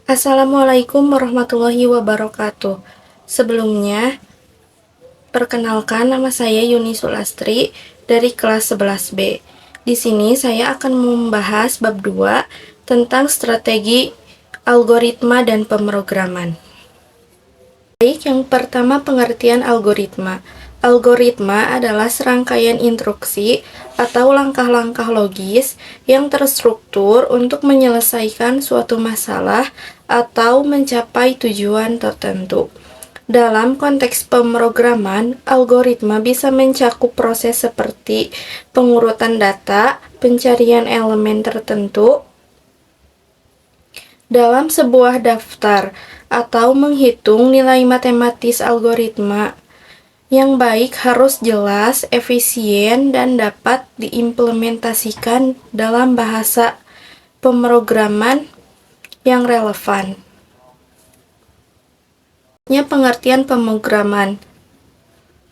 Assalamualaikum warahmatullahi wabarakatuh. Sebelumnya, perkenalkan nama saya Yuni Sulastri dari kelas 11B. Di sini saya akan membahas bab 2 tentang strategi algoritma dan pemrograman. Baik, yang pertama pengertian algoritma. Algoritma adalah serangkaian instruksi atau langkah-langkah logis yang terstruktur untuk menyelesaikan suatu masalah atau mencapai tujuan tertentu. Dalam konteks pemrograman, algoritma bisa mencakup proses seperti pengurutan data, pencarian elemen tertentu dalam sebuah daftar, atau menghitung nilai matematis. Algoritma yang baik harus jelas, efisien, dan dapat diimplementasikan dalam bahasa pemrograman yang relevan. Pengertian pemrograman.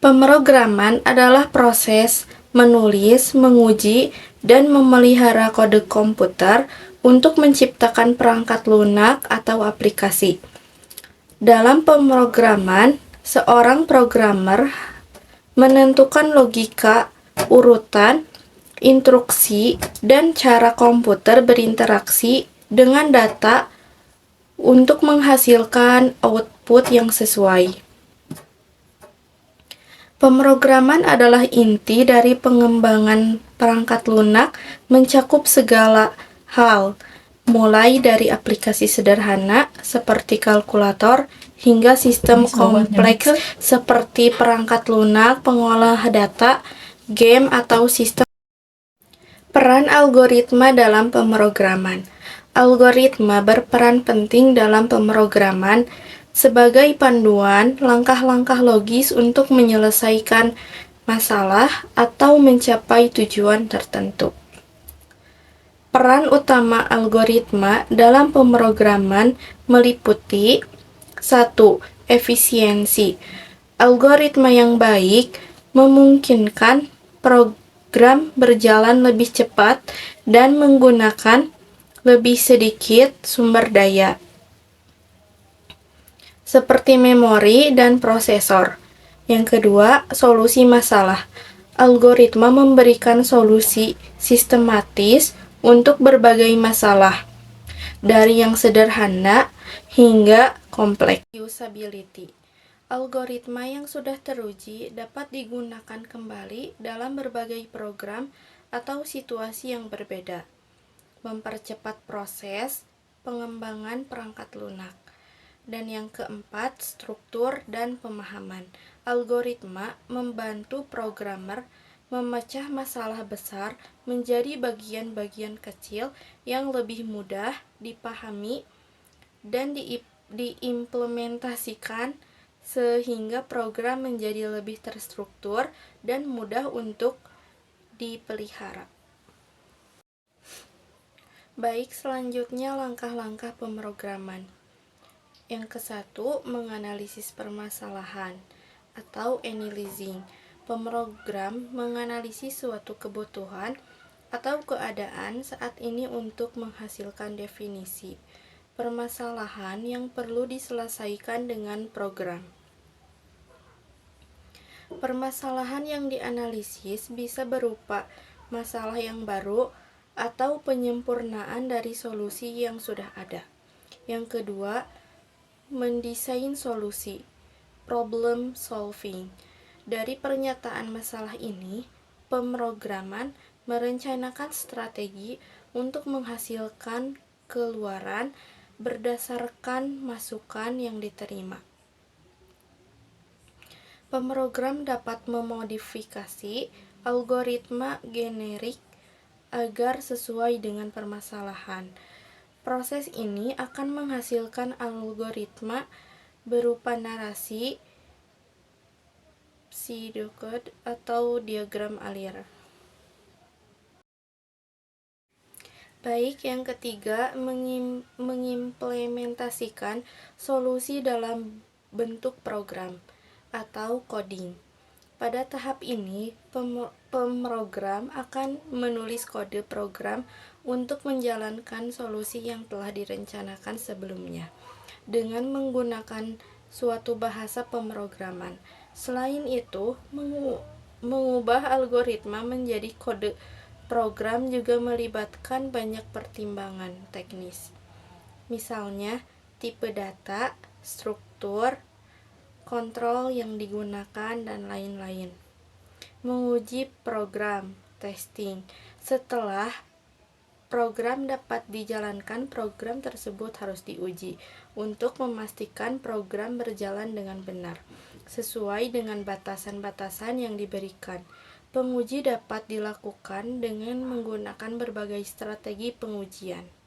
Pemrograman adalah proses menulis, menguji, dan memelihara kode komputer untuk menciptakan perangkat lunak atau aplikasi. Dalam pemrograman, seorang programmer menentukan logika, urutan, instruksi, dan cara komputer berinteraksi dengan data untuk menghasilkan output yang sesuai. Pemrograman adalah inti dari pengembangan perangkat lunak, mencakup segala hal, mulai dari aplikasi sederhana seperti kalkulator hingga sistem kompleks seperti perangkat lunak, pengolah data, game, atau sistem. Peran algoritma dalam pemrograman. Algoritma berperan penting dalam pemrograman sebagai panduan langkah-langkah logis untuk menyelesaikan masalah atau mencapai tujuan tertentu. Peran utama algoritma dalam pemrograman meliputi 1. Efisiensi. Algoritma yang baik memungkinkan program berjalan lebih cepat dan menggunakan lebih sedikit sumber daya, seperti memori dan prosesor. Yang kedua, solusi masalah. Algoritma memberikan solusi sistematis untuk berbagai masalah, dari yang sederhana hingga kompleks. Usability. Algoritma yang sudah teruji dapat digunakan kembali dalam berbagai program atau situasi yang berbeda, mempercepat proses pengembangan perangkat lunak. Dan yang keempat, struktur dan pemahaman. Algoritma membantu programmer memecah masalah besar menjadi bagian-bagian kecil yang lebih mudah dipahami dan diimplementasikan sehingga program menjadi lebih terstruktur dan mudah untuk dipelihara. Baik, selanjutnya langkah-langkah pemrograman. Yang ke-1, menganalisis permasalahan atau analyzing. Pemrogram menganalisis suatu kebutuhan atau keadaan saat ini untuk menghasilkan definisi permasalahan yang perlu diselesaikan dengan program. Permasalahan yang dianalisis bisa berupa masalah yang baru atau penyempurnaan dari solusi yang sudah ada. Yang kedua, mendesain solusi, problem solving. Dari pernyataan masalah ini, pemrograman merencanakan strategi untuk menghasilkan keluaran berdasarkan masukan yang diterima. Pemrogram dapat memodifikasi algoritma generik agar sesuai dengan permasalahan. Proses ini akan menghasilkan algoritma berupa narasi, pseudocode, atau diagram alir. Baik, yang ketiga, mengimplementasikan solusi dalam bentuk program atau coding. Pada tahap ini, pemrogram akan menulis kode program untuk menjalankan solusi yang telah direncanakan sebelumnya dengan menggunakan suatu bahasa pemrograman. Selain itu, mengubah algoritma menjadi kode program juga melibatkan banyak pertimbangan teknis. Misalnya, tipe data, struktur, kontrol yang digunakan, dan lain-lain. Menguji program, testing. Setelah program dapat dijalankan, program tersebut harus diuji untuk memastikan program berjalan dengan benar, sesuai dengan batasan-batasan yang diberikan. Penguji dapat dilakukan dengan menggunakan berbagai strategi pengujian.